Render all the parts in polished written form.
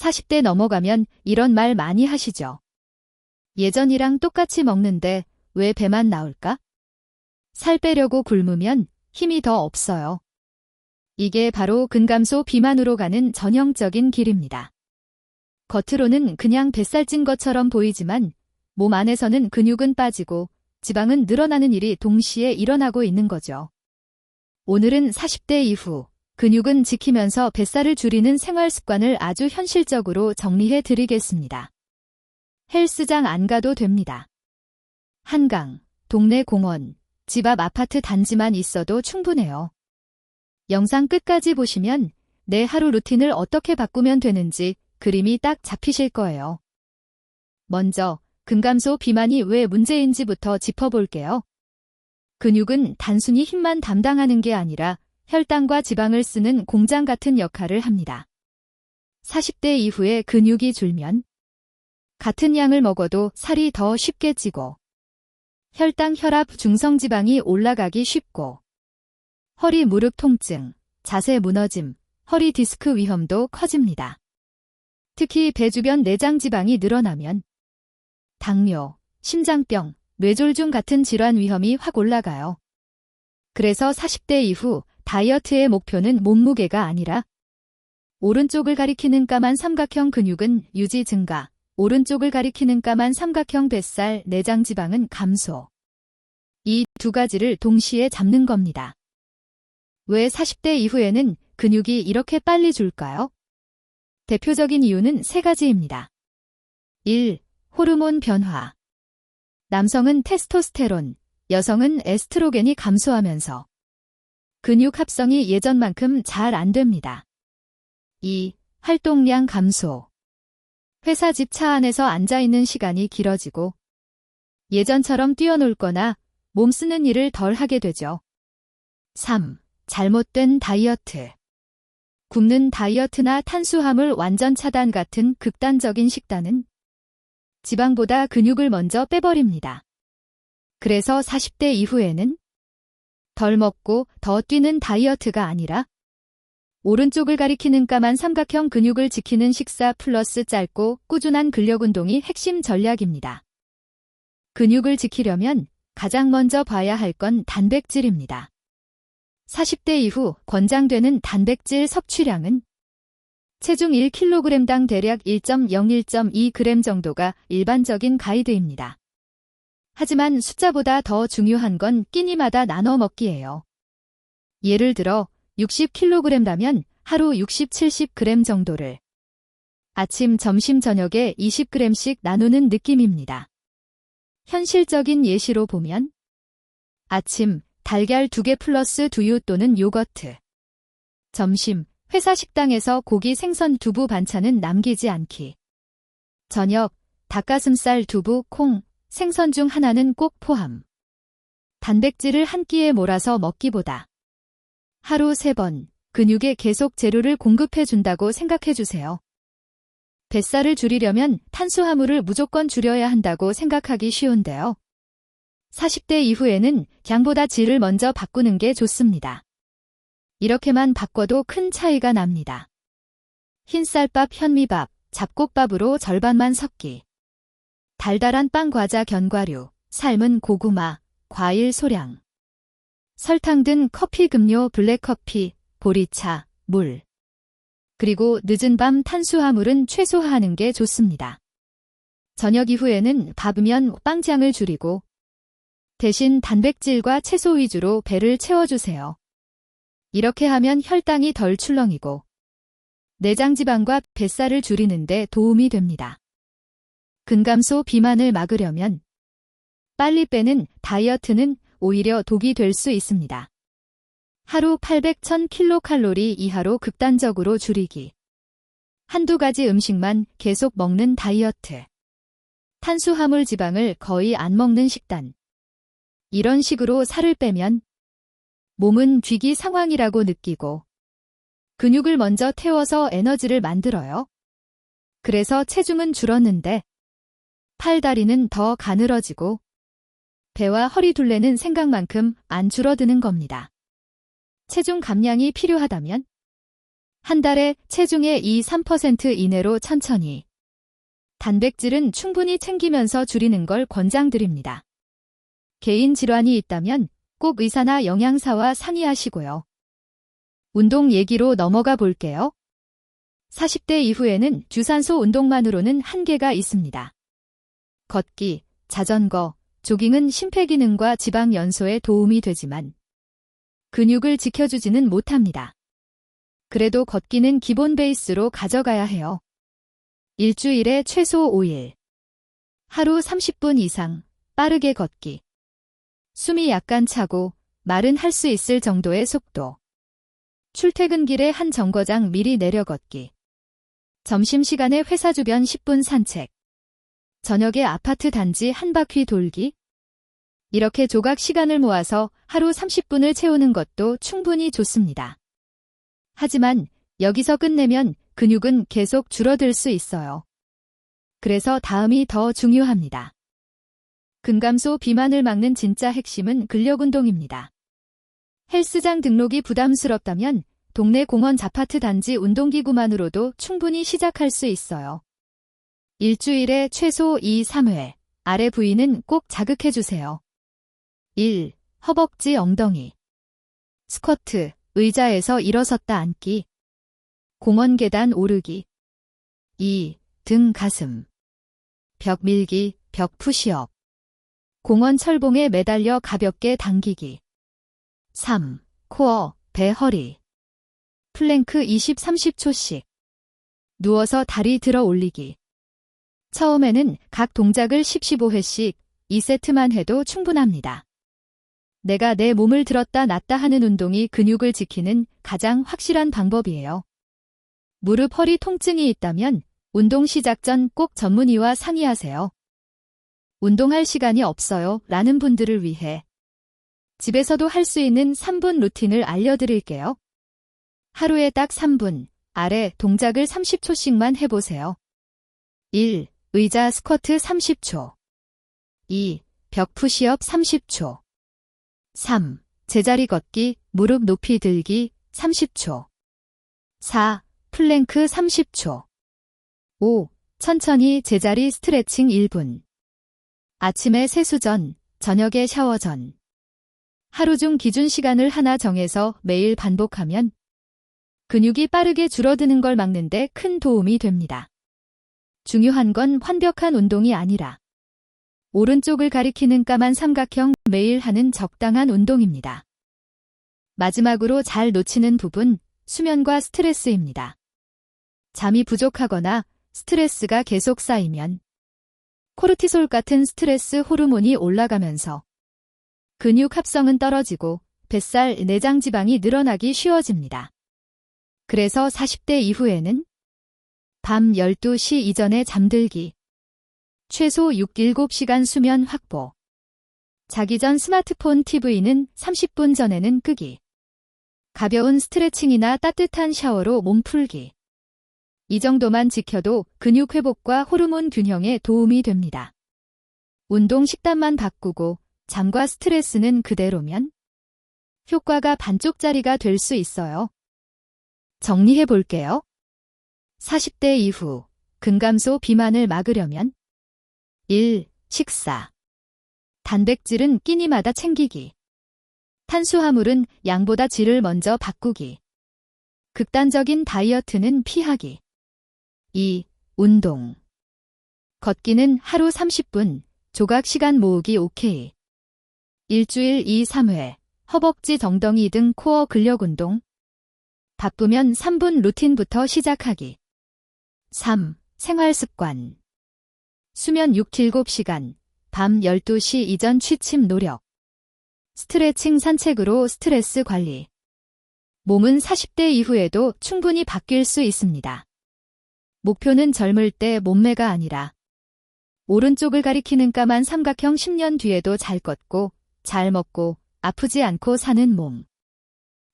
40대 넘어가면 이런 말 많이 하시죠. 예전이랑 똑같이 먹는데 왜 배만 나올까? 살 빼려고 굶으면 힘이 더 없어요. 이게 바로 근감소 비만으로 가는 전형적인 길입니다. 겉으로는 그냥 뱃살 찐 것처럼 보이지만 몸 안에서는 근육은 빠지고 지방은 늘어나는 일이 동시에 일어나고 있는 거죠. 오늘은 40대 이후 근육은 지키면서 뱃살을 줄이는 생활 습관을 아주 현실적으로 정리해 드리겠습니다. 헬스장 안 가도 됩니다. 한강, 동네 공원, 집 앞 아파트 단지만 있어도 충분해요. 영상 끝까지 보시면 내 하루 루틴을 어떻게 바꾸면 되는지 그림이 딱 잡히실 거예요. 먼저 근감소 비만이 왜 문제인지부터 짚어볼게요. 근육은 단순히 힘만 담당하는 게 아니라 혈당과 지방을 쓰는 공장 같은 역할을 합니다. 40대 이후에 근육이 줄면 같은 양을 먹어도 살이 더 쉽게 찌고 혈당, 혈압, 중성지방이 올라가기 쉽고 허리, 무릎 통증, 자세 무너짐, 허리 디스크 위험도 커집니다. 특히 배 주변 내장 지방이 늘어나면 당뇨, 심장병, 뇌졸중 같은 질환 위험이 확 올라가요. 그래서 40대 이후 다이어트의 목표는 몸무게가 아니라 오른쪽을 가리키는 까만 삼각형 근육은 유지 증가, 오른쪽을 가리키는 까만 삼각형 뱃살, 내장 지방은 감소. 이 두 가지를 동시에 잡는 겁니다. 왜 40대 이후에는 근육이 이렇게 빨리 줄까요? 대표적인 이유는 세 가지입니다. 1. 호르몬 변화. 남성은 테스토스테론, 여성은 에스트로겐이 감소하면서 근육 합성이 예전만큼 잘 안 됩니다. 2. 활동량 감소. 회사 집 차 안에서 앉아있는 시간이 길어지고 예전처럼 뛰어놀거나 몸 쓰는 일을 덜 하게 되죠. 3. 잘못된 다이어트. 굶는 다이어트나 탄수화물 완전 차단 같은 극단적인 식단은 지방보다 근육을 먼저 빼버립니다. 그래서 40대 이후에는 덜 먹고 더 뛰는 다이어트가 아니라 오른쪽을 가리키는 까만 삼각형 근육을 지키는 식사 플러스 짧고 꾸준한 근력 운동이 핵심 전략입니다. 근육을 지키려면 가장 먼저 봐야 할 건 단백질입니다. 40대 이후 권장되는 단백질 섭취량은 체중 1kg당 대략 1.0-1.2g 정도가 일반적인 가이드입니다. 하지만 숫자보다 더 중요한 건 끼니마다 나눠 먹기예요. 예를 들어 60kg라면 하루 60, 70g 정도를 아침, 점심, 저녁에 20g씩 나누는 느낌입니다. 현실적인 예시로 보면 아침, 달걀 2개 플러스 두유 또는 요거트. 점심, 회사 식당에서 고기, 생선, 두부 반찬은 남기지 않기. 저녁, 닭가슴살, 두부, 콩, 생선 중 하나는 꼭 포함. 단백질을 한 끼에 몰아서 먹기보다 하루 3번 근육에 계속 재료를 공급해 준다고 생각해 주세요. 뱃살을 줄이려면 탄수화물을 무조건 줄여야 한다고 생각하기 쉬운데요. 40대 이후에는 양보다 질을 먼저 바꾸는 게 좋습니다. 이렇게만 바꿔도 큰 차이가 납니다. 흰쌀밥, 현미밥, 잡곡밥으로 절반만 섞기. 달달한 빵, 과자, 견과류, 삶은 고구마, 과일 소량. 설탕 든 커피, 급료, 블랙커피, 보리차, 물. 그리고 늦은 밤 탄수화물은 최소화하는 게 좋습니다. 저녁 이후에는 밥이면 빵장을 줄이고 대신 단백질과 채소 위주로 배를 채워주세요. 이렇게 하면 혈당이 덜 출렁이고 내장 지방과 뱃살을 줄이는 데 도움이 됩니다. 근감소 비만을 막으려면 빨리 빼는 다이어트는 오히려 독이 될 수 있습니다. 하루 800-1000kcal 이하로 극단적으로 줄이기. 한두 가지 음식만 계속 먹는 다이어트. 탄수화물 지방을 거의 안 먹는 식단. 이런 식으로 살을 빼면 몸은 위기 상황이라고 느끼고 근육을 먼저 태워서 에너지를 만들어요. 그래서 체중은 줄었는데 팔다리는 더 가늘어지고 배와 허리 둘레는 생각만큼 안 줄어드는 겁니다. 체중 감량이 필요하다면 한 달에 체중의 2~3% 이내로 천천히. 단백질은 충분히 챙기면서 줄이는 걸 권장드립니다. 개인 질환이 있다면 꼭 의사나 영양사와 상의하시고요. 운동 얘기로 넘어가 볼게요. 40대 이후에는 유산소 운동만으로는 한계가 있습니다. 걷기, 자전거, 조깅은 심폐기능과 지방 연소에 도움이 되지만 근육을 지켜주지는 못합니다. 그래도 걷기는 기본 베이스로 가져가야 해요. 일주일에 최소 5일. 하루 30분 이상 빠르게 걷기. 숨이 약간 차고 말은 할 수 있을 정도의 속도. 출퇴근길에 한 정거장 미리 내려 걷기. 점심시간에 회사 주변 10분 산책. 저녁에 아파트 단지 한 바퀴 돌기. 이렇게 조각 시간을 모아서 하루 30분을 채우는 것도 충분히 좋습니다. 하지만 여기서 끝내면 근육은 계속 줄어들 수 있어요. 그래서 다음이 더 중요합니다. 근감소 비만을 막는 진짜 핵심은 근력운동입니다. 헬스장 등록이 부담스럽다면 동네 공원 아파트 단지 운동기구만으로도 충분히 시작할 수 있어요. 일주일에 최소 2~3회, 아래 부위는 꼭 자극해주세요. 1. 허벅지 엉덩이. 스쿼트, 의자에서 일어섰다 앉기. 공원 계단 오르기. 2. 등 가슴. 벽 밀기, 벽 푸시업. 공원 철봉에 매달려 가볍게 당기기. 3. 코어, 배 허리. 플랭크 20~30초씩. 누워서 다리 들어 올리기. 처음에는 각 동작을 10~15회씩 2세트만 해도 충분합니다. 내가 내 몸을 들었다 놨다 하는 운동이 근육을 지키는 가장 확실한 방법이에요. 무릎 허리 통증이 있다면 운동 시작 전 꼭 전문의와 상의하세요. 운동할 시간이 없어요 라는 분들을 위해 집에서도 할 수 있는 3분 루틴을 알려드릴게요. 하루에 딱 3분, 아래 동작을 30초씩만 해보세요. 1. 의자 스쿼트 30초. 2. 벽 푸시업 30초. 3. 제자리 걷기, 무릎 높이 들기 30초. 4. 플랭크 30초. 5. 천천히 제자리 스트레칭 1분. 아침에 세수 전, 저녁에 샤워 전. 하루 중 기준 시간을 하나 정해서 매일 반복하면 근육이 빠르게 줄어드는 걸 막는 데 큰 도움이 됩니다. 중요한 건 완벽한 운동이 아니라 오른쪽을 가리키는 까만 삼각형 매일 하는 적당한 운동입니다. 마지막으로 잘 놓치는 부분, 수면과 스트레스입니다. 잠이 부족하거나 스트레스가 계속 쌓이면 코르티솔 같은 스트레스 호르몬이 올라가면서 근육 합성은 떨어지고 뱃살, 내장 지방이 늘어나기 쉬워집니다. 그래서 40대 이후에는 밤 12시 이전에 잠들기. 최소 6~7시간 수면 확보. 자기 전 스마트폰 TV는 30분 전에는 끄기. 가벼운 스트레칭이나 따뜻한 샤워로 몸 풀기. 이 정도만 지켜도 근육 회복과 호르몬 균형에 도움이 됩니다. 운동 식단만 바꾸고 잠과 스트레스는 그대로면 효과가 반쪽짜리가 될 수 있어요. 정리해 볼게요. 40대 이후 근감소 비만을 막으려면 1. 식사. 단백질은 끼니마다 챙기기. 탄수화물은 양보다 질을 먼저 바꾸기. 극단적인 다이어트는 피하기. 2. 운동. 걷기는 하루 30분, 조각 시간 모으기 오케이. 일주일 2~3회, 허벅지 엉덩이 등 코어 근력 운동. 바쁘면 3분 루틴부터 시작하기. 3. 생활 습관. 수면 6~7시간, 밤 12시 이전 취침 노력. 스트레칭 산책으로 스트레스 관리. 몸은 40대 이후에도 충분히 바뀔 수 있습니다. 목표는 젊을 때 몸매가 아니라 오른쪽을 가리키는 까만 삼각형 10년 뒤에도 잘 걷고 잘 먹고 아프지 않고 사는 몸.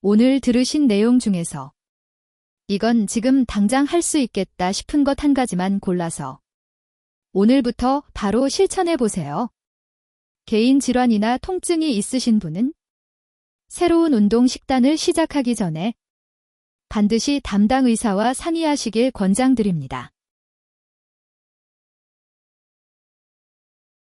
오늘 들으신 내용 중에서 이건 지금 당장 할 수 있겠다 싶은 것 한 가지만 골라서 오늘부터 바로 실천해 보세요. 개인 질환이나 통증이 있으신 분은 새로운 운동 식단을 시작하기 전에 반드시 담당 의사와 상의하시길 권장드립니다.